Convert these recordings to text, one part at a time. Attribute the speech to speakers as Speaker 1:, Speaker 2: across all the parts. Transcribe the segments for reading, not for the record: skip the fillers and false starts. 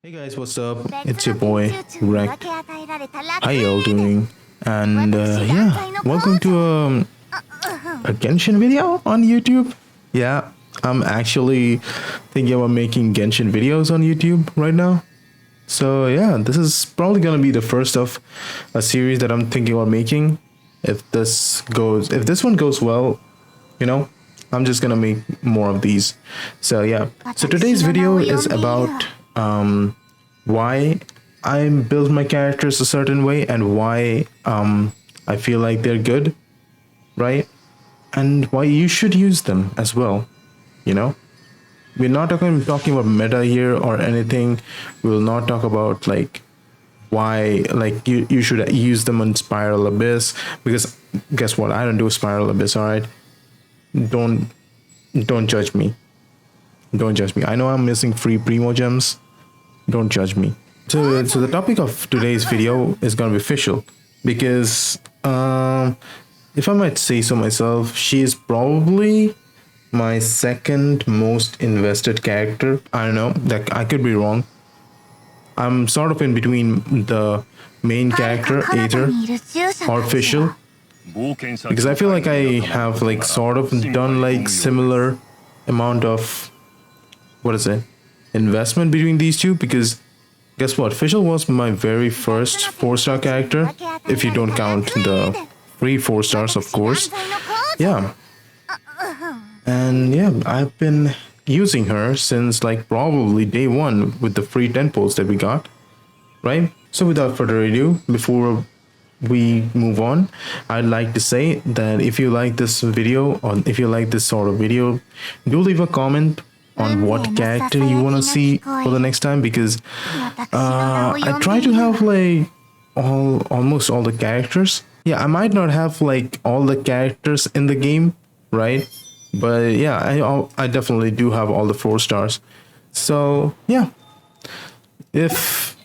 Speaker 1: Hey guys, what's up? It's your boy Rek. How y'all doing? And yeah, welcome to a Genshin video on YouTube. Yeah, I'm actually thinking about making Genshin videos on YouTube right now. So yeah, this is probably gonna be the first of a series that I'm thinking about making. If this one goes well, you know, I'm just gonna make more of these. So yeah, so today's video is about why I build my characters a certain way and why I feel like they're good, right? And why you should use them as well, you know? We're not talking about meta here or anything. We will not talk about like why like you should use them on Spiral Abyss, because guess what? I don't do Spiral Abyss, all right? Don't judge me. Don't judge me. I know I'm missing free Primo gems. Don't judge me. So the topic of today's video is gonna be Fischl, because if I might say so myself, she is probably my second most invested character. I don't know, that I could be wrong. I'm sort of in between the main character, Aether, or Fischl, because I feel like I have like sort of done like similar amount of investment between these two, because guess what, Fischl was my very first 4-star character, if you don't count the free 4 stars, of course. Yeah, and yeah, I've been using her since like probably day one with the free 10 posts that we got, right? So without further ado, before we move on, I'd like to say that if you like this video, or if you like this sort of video, do leave a comment on what character you want to see for the next time, because I try to have like almost all the characters. Yeah, I might not have like all the characters in the game, right? But yeah, I definitely do have all the 4 stars. So yeah, if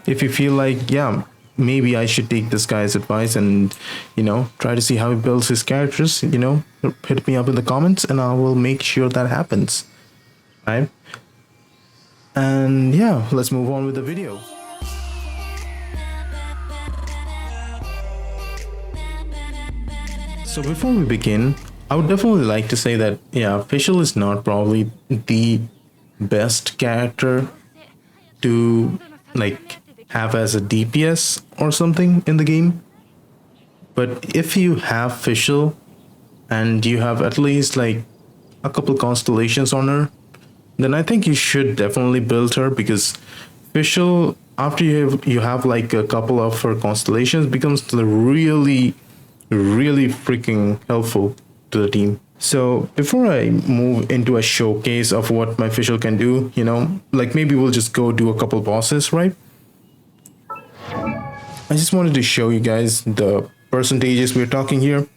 Speaker 1: you feel like, yeah, maybe I should take this guy's advice and, you know, try to see how he builds his characters, you know, hit me up in the comments and I will make sure that happens, right? And yeah, let's move on with the video. So before we begin, I would definitely like to say that, yeah, Fischl is not probably the best character to like have as a DPS or something in the game. But if you have Fischl and you have at least like a couple constellations on her, then I think you should definitely build her, because Fischl, after you have like a couple of her constellations, becomes really freaking helpful to the team. So before I move into a showcase of what my Fischl can do, you know, like maybe we'll just go do a couple bosses, right? I just wanted to show you guys the percentages we're talking here.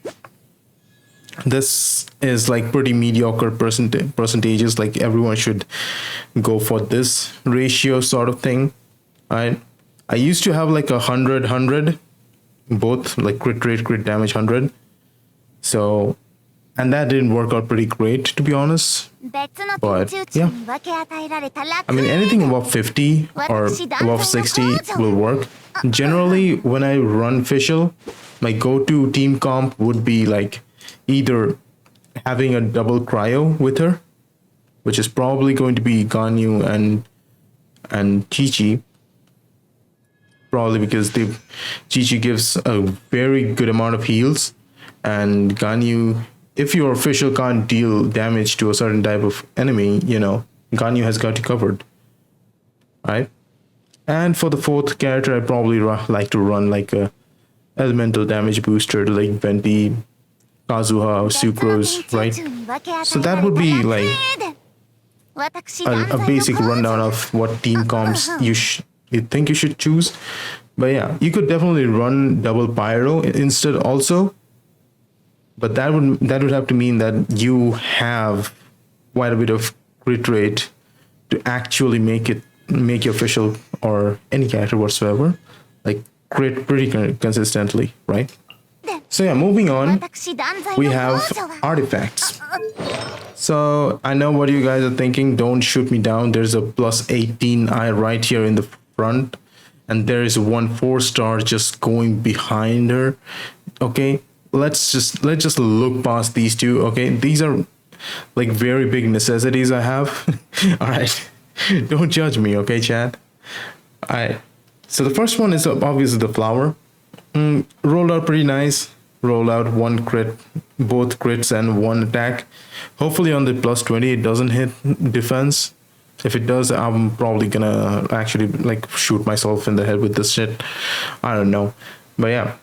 Speaker 1: This is like pretty mediocre percentages, like everyone should go for this ratio sort of thing, right? I used to have like 100 both, like crit rate, crit damage 100. So, and that didn't work out pretty great, to be honest. But yeah, I mean, anything above 50 or above 60 will work. Generally, when I run Fischl, my go-to team comp would be like either having a double cryo with her, which is probably going to be Ganyu and Chi-Chi, probably because Chi-Chi gives a very good amount of heals, and Ganyu, if your Fischl can't deal damage to a certain type of enemy, you know, Ganyu has got you covered, right? And for the 4th character, I probably like to run like a elemental damage booster like Venti, Kazuha, Sucrose, right? So that would be like a basic rundown of what team comps you think you should choose. But yeah, you could definitely run double pyro instead also, but that would have to mean that you have quite a bit of crit rate to actually make your Fischl or any character whatsoever like crit pretty consistently, right? So yeah, moving on, we have artifacts. So I know what you guys are thinking. Don't shoot me down. There's a plus 18 eye right here in the front, and there is one 4-star just going behind her. Okay, let's just look past these two. Okay, these are like very big necessities I have. All right, don't judge me, okay, chat. All right, so the first one is obviously the flower. Rolled out pretty nice. Roll out 1 crit, both crits and 1 attack. Hopefully on the plus 20 it doesn't hit defense. If it does, I'm probably gonna actually like shoot myself in the head with this shit. I don't know, but yeah,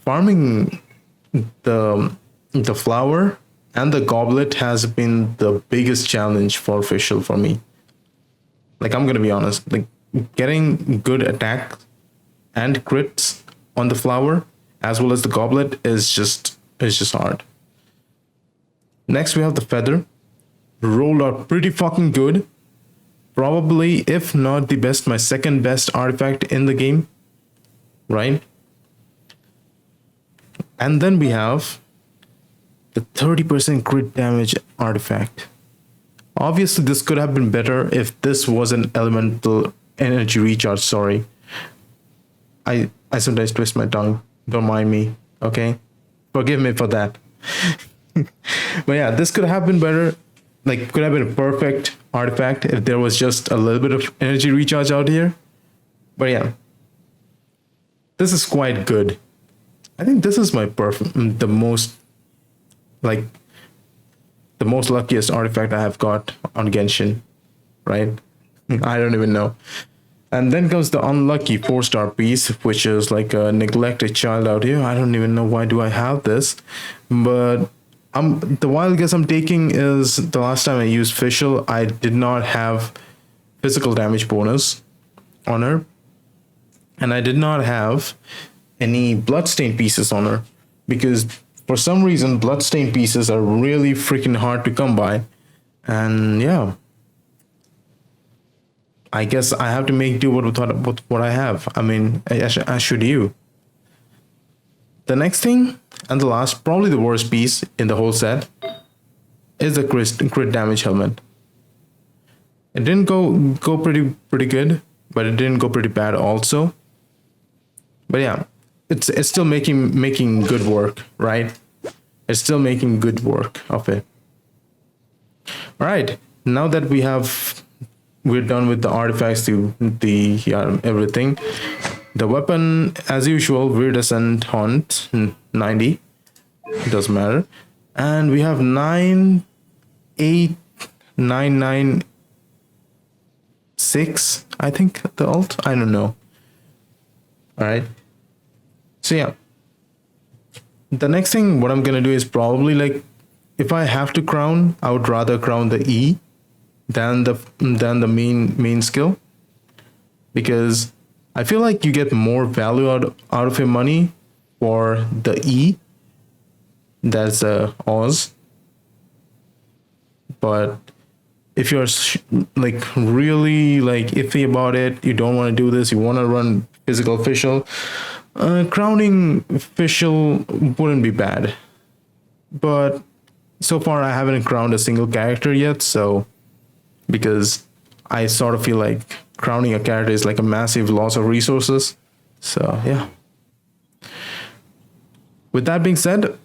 Speaker 1: farming the flower and the goblet has been the biggest challenge for Fischl for me. Like, I'm gonna be honest, like getting good attack and crits on the flower as well as the goblet is just hard. Next we have the feather. Rolled out pretty fucking good. Probably, if not the best, my second best artifact in the game, right? And then we have the 30% crit damage artifact. Obviously this could have been better if this was an elemental energy recharge. Sorry, I sometimes twist my tongue. Don't mind me, okay? Forgive me for that. But yeah, this could have been better. Like, could have been a perfect artifact if there was just a little bit of energy recharge out here. But yeah, this is quite good. I think this is my the most luckiest artifact I have got on Genshin, right? I don't even know. And then comes the unlucky 4-star piece, which is like a neglected child out here. I don't even know why do I have this, but the wild guess I'm taking is the last time I used Fischl, I did not have physical damage bonus on her, and I did not have any bloodstain pieces on her, because for some reason bloodstain pieces are really freaking hard to come by. And yeah, I guess I have to make do with what I have. I mean, as should you. The next thing, and the last, probably the worst piece in the whole set, is the crit damage helmet. It didn't go pretty good, but it didn't go pretty bad also. But yeah, it's still making good work, right? It's still making good work of it. All right, now that we're done with the artifacts, the everything. The weapon, as usual, Weird Ascent Haunt 90. Doesn't matter. And we have 9, 8, 9, 9, 6. I think the ult. I don't know. All right. So yeah. The next thing, what I'm gonna do is probably like, if I have to crown, I would rather crown the E than the main skill, because I feel like you get more value out of your money for the E. That's Oz. But if you're like really like iffy about it, you don't want to do this, you want to run physical Fischl, crowning Fischl wouldn't be bad. But so far I haven't crowned a single character yet, so because I sort of feel like crowning a character is like a massive loss of resources. So yeah. With that being said,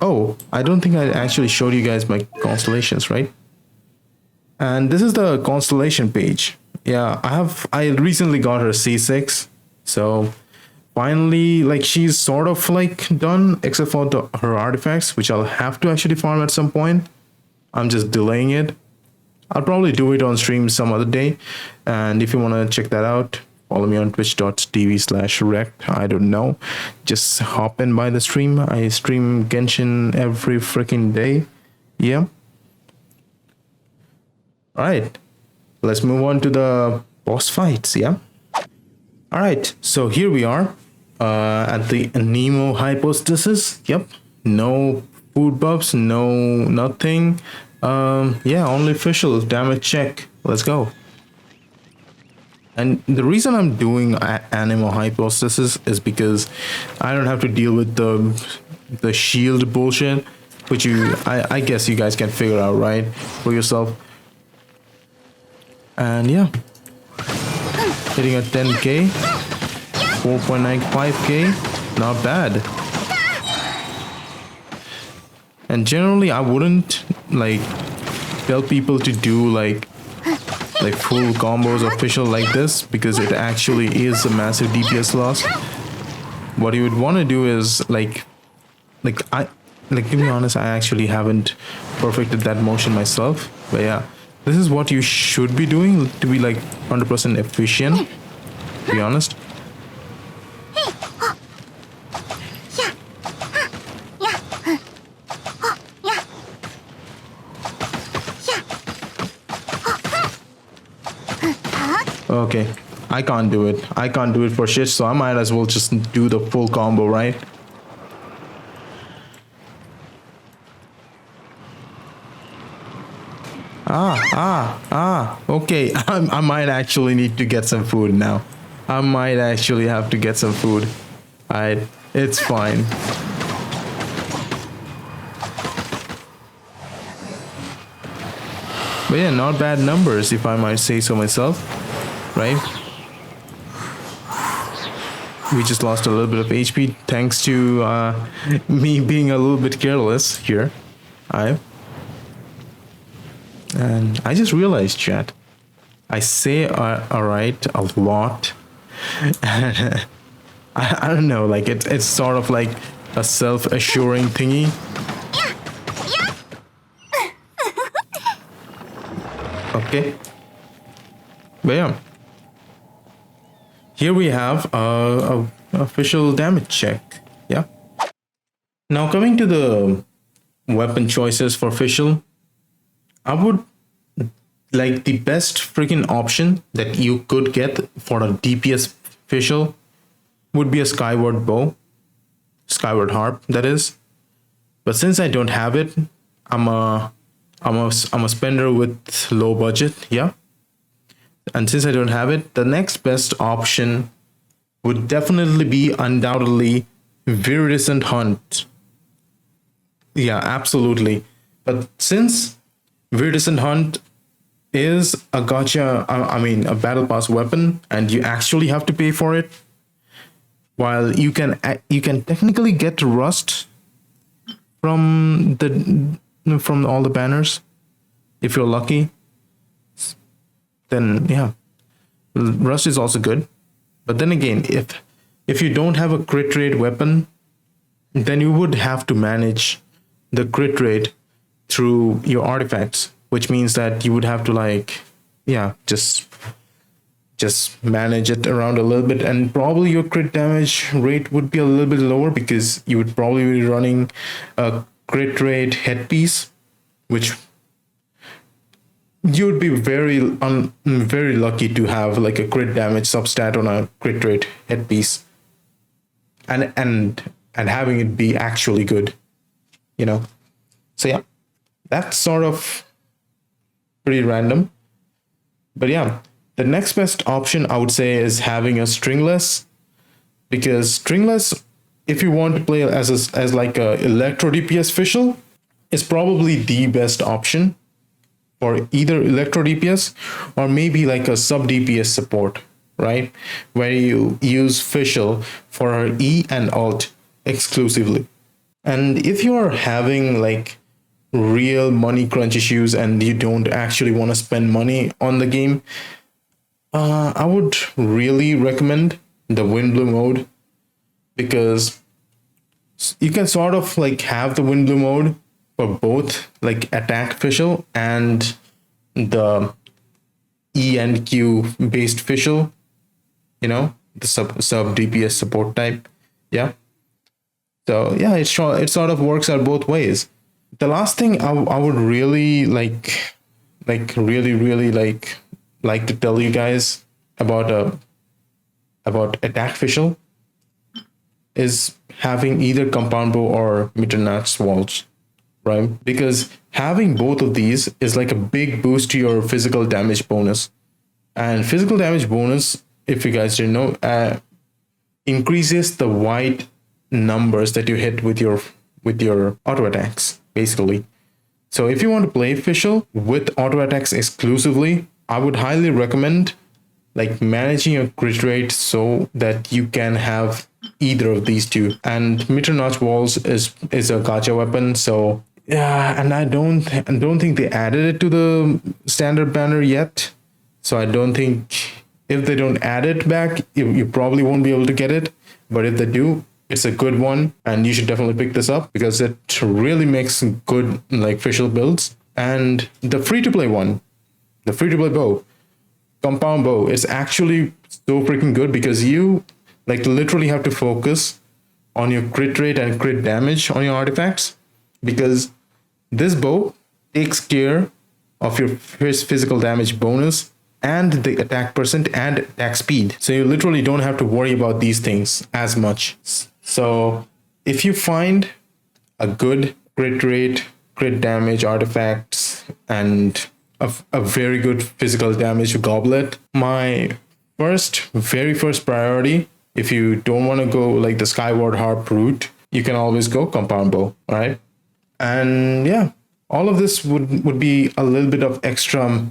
Speaker 1: oh, I don't think I actually showed you guys my constellations, right? And this is the constellation page. Yeah, I recently got her C6, so finally, like, she's sort of like done, except for her artifacts, which I'll have to actually farm at some point. I'm just delaying it. I'll probably do it on stream some other day. And if you want to check that out, follow me on twitch.tv/rect. I don't know. Just hop in by the stream. I stream Genshin every freaking day. Yeah. All right. Let's move on to the boss fights. Yeah. All right. So here we are at the Nemo hypostasis. Yep. No food buffs. No nothing. Yeah, only Fischl damage check. Let's go. And the reason I'm doing animal hypostasis is because I don't have to deal with the shield bullshit, which I guess you guys can figure out, right, for yourself. And yeah, hitting a 10k, 4.95k, not bad. And generally, I wouldn't like tell people to do like full combos of Fischl like this, because it actually is a massive DPS loss. What you would want to do is like to be honest, I actually haven't perfected that motion myself, but yeah, this is what you should be doing to be like 100% efficient, to be honest. Okay, I can't do it. I can't do it for shit, so I might as well just do the full combo, right? Okay, I might actually need to get some food now. I might actually have to get some food. It's fine. But yeah, not bad numbers, if I might say so myself, right? We just lost a little bit of HP thanks to me being a little bit careless here. And I just realized, chat, I say alright a lot. I don't know, like it's sort of like a self-assuring thingy. Okay. But yeah. Here we have a official damage check. Yeah. Now coming to the weapon choices for Fischl, I would like the best freaking option that you could get for a DPS Fischl would be a Skyward Bow, Skyward Harp, that is. But since I don't have it, I'm a spender with low budget, yeah. And since I don't have it, the next best option would definitely be undoubtedly Viridescent Hunt. Yeah, absolutely. But since Viridescent Hunt is a gacha, a battle pass weapon, and you actually have to pay for it, while you can technically get Rust from all the banners, if you're lucky, then yeah, Rust is also good. But then again, if you don't have a crit rate weapon, then you would have to manage the crit rate through your artifacts, which means that you would have to just manage it around a little bit, and probably your crit damage rate would be a little bit lower because you would probably be running a crit rate headpiece, which you would be very lucky to have like a crit damage substat on a crit rate headpiece, and having it be actually good, you know. So yeah, that's sort of pretty random. But yeah, the next best option I would say is having a stringless, because stringless, if you want to play as like a electro DPS Fischl, is probably the best option for either electro DPS or maybe like a sub DPS support, right? Where you use Fischl for her E and alt exclusively. And if you are having like real money crunch issues and you don't actually want to spend money on the game, I would really recommend the Windblow mode, because you can sort of like have the Windblow mode for both like attack Fischl and the E and Q based Fischl, you know, the sub DPS support type. Yeah. So yeah, it sort of works out both ways. The last thing I would really like to tell you guys about attack Fischl is having either compound bow or Mitternat's waltz, right? Because having both of these is like a big boost to your physical damage bonus, And physical damage bonus, if you guys didn't know, increases the white numbers that you hit with your auto attacks, basically. So if you want to play Fischl with auto attacks exclusively, I would highly recommend like managing your crit rate so that you can have either of these two. And meter notch walls is a gacha weapon, so yeah, and I don't think they added it to the standard banner yet. So I don't think, if they don't add it back, you probably won't be able to get it. But if they do, it's a good one, and you should definitely pick this up because it really makes good like Fischl builds. And the free-to-play one, the free-to-play bow, compound bow, is actually so freaking good because you like literally have to focus on your crit rate and crit damage on your artifacts, because this bow takes care of your physical damage bonus and the attack percent and attack speed. So you literally don't have to worry about these things as much. So if you find a good crit rate, crit damage artifacts, and a very good physical damage goblet, my very first priority, if you don't want to go like the Skyward Harp route, you can always go compound bow, all right? And yeah, all of this would be a little bit of extra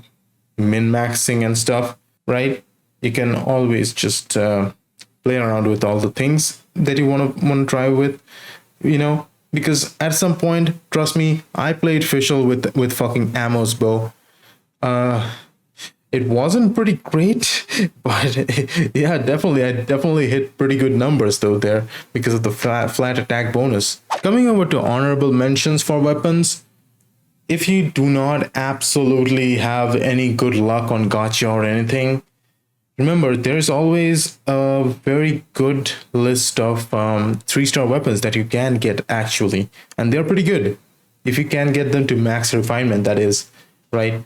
Speaker 1: min-maxing and stuff, right? You can always just play around with all the things that you want to try with, you know, because at some point, trust me, I played Fischl with fucking Ammo's bow. It wasn't pretty great, but yeah, I definitely hit pretty good numbers though there because of the flat attack bonus. Coming over to honorable mentions for weapons, if you do not absolutely have any good luck on gacha or anything, remember there's always a very good list of 3-star weapons that you can get actually, and they're pretty good if you can get them to max refinement, that is, right?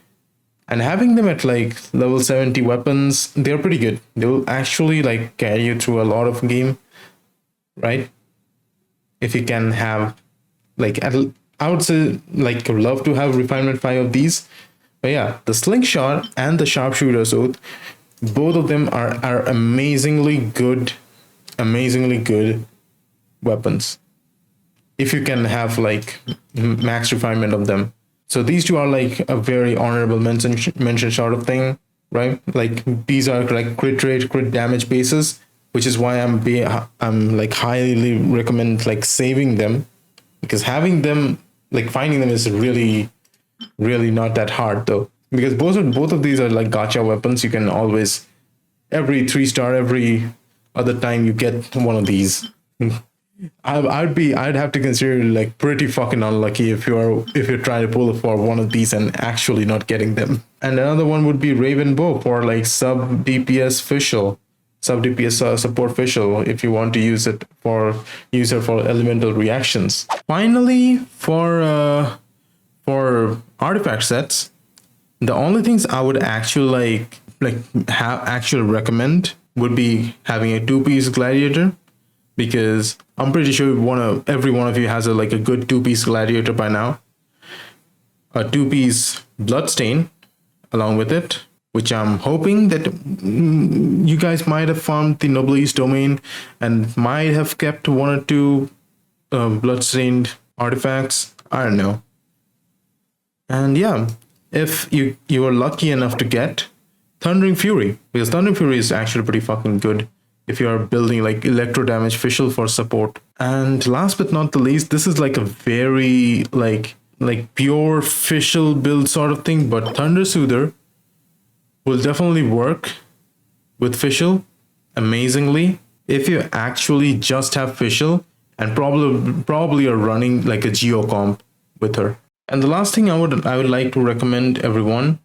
Speaker 1: And having them at like level 70 weapons, they're pretty good. They will actually like carry you through a lot of game, right? If you can have like, I would say like love to have refinement 5 of these. But yeah, the slingshot and the sharpshooter's oath, both of them are amazingly good weapons. If you can have like max refinement of them. So these two are like a very honorable mention sort of thing, right? Like these are like crit rate, crit damage bases, which is why I'm like highly recommend like saving them, because having them, like finding them is really not that hard though, because both of these are like gacha weapons. You can always, every 3-star, every other time you get one of these. I'd have to consider like pretty fucking unlucky if you're trying to pull for one of these and actually not getting them. And another one would be Raven Bow for like sub DPS support Fischl if you want to use it for elemental reactions. Finally, for artifact sets, the only things I would actually recommend would be having a 2-piece gladiator, because I'm pretty sure every one of you has a good 2-piece gladiator by now. A 2-piece bloodstain along with it, which I'm hoping that you guys might have found the Noble East domain and might have kept 1 or 2 bloodstained artifacts. I don't know. And yeah, if you are lucky enough to get Thundering Fury, because Thundering Fury is actually pretty fucking good if you are building like electro damage Fischl for support. And last but not the least, this is like a very like pure Fischl build sort of thing, but Thunder Soother will definitely work with Fischl amazingly if you actually just have Fischl and probably are running like a geo comp with her. And the last thing I would like to recommend everyone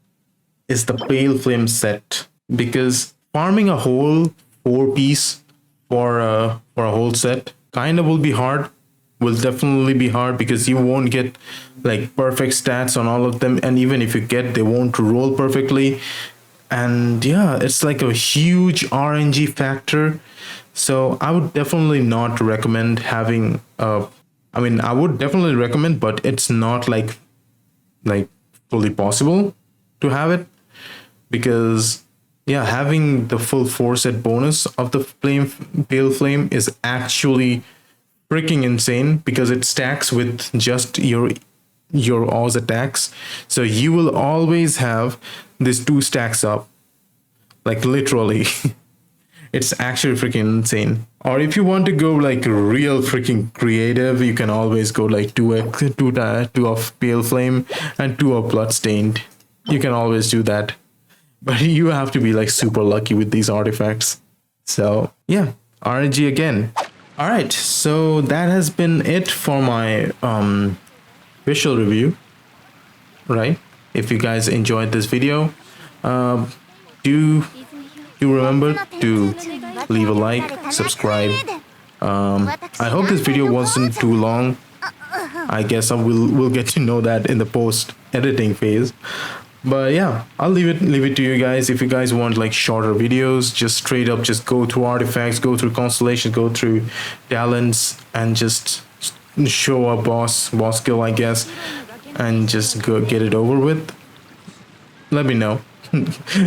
Speaker 1: is the Pale Flame set, because farming a whole 4-piece for a whole set kind of will definitely be hard, because you won't get like perfect stats on all of them, and even if you get, they won't roll perfectly. And yeah, it's like a huge RNG factor. So I would definitely not recommend having I would definitely recommend, but it's not like fully possible to have it, because yeah, having the full 4-set bonus of the pale flame is actually freaking insane because it stacks with just your Oz attacks. So you will always have this 2 stacks up, like literally. It's actually freaking insane. Or if you want to go like real freaking creative, you can always go like 2 of pale flame and 2 of bloodstained. You can always do that, but you have to be like super lucky with these artifacts. So yeah, RNG again. All right, so that has been it for my Fischl review, right? If you guys enjoyed this video, do remember to leave a like, subscribe. I hope this video wasn't too long. I guess we'll get to know that in the post editing phase. But yeah, I'll leave it to you guys. If you guys want like shorter videos, just straight up just go through artifacts, go through constellations, go through talents, and just show a boss skill, I guess, and just go get it over with. Let me know.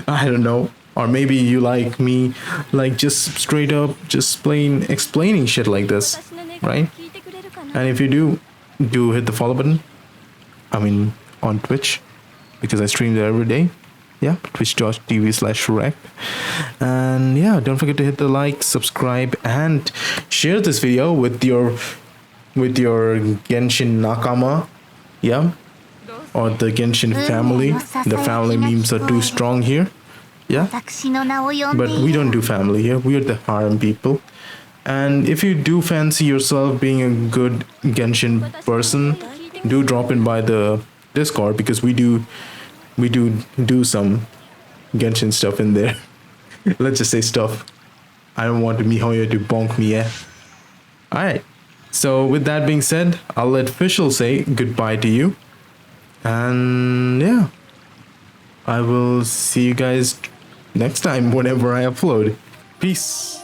Speaker 1: I don't know. Or maybe you like me, like just straight up just plain explaining shit like this, right? And if you do hit the follow button. I mean on Twitch, because I stream there every day. Yeah, twitch.tv/Rect. And yeah, don't forget to hit the like, subscribe, and share this video with your Genshin Nakama. Yeah, or the Genshin family. The family memes are too strong here. Yeah, but we don't do family here. We are the harem people. And if you do fancy yourself being a good Genshin person, do drop in by the Discord, because we do some Genshin stuff in there. Let's just say stuff. I don't want MiHoYo to bonk me, yeah. Alright, so with that being said, I'll let Fischl say goodbye to you. And yeah, I will see you guys next time whenever I upload. Peace.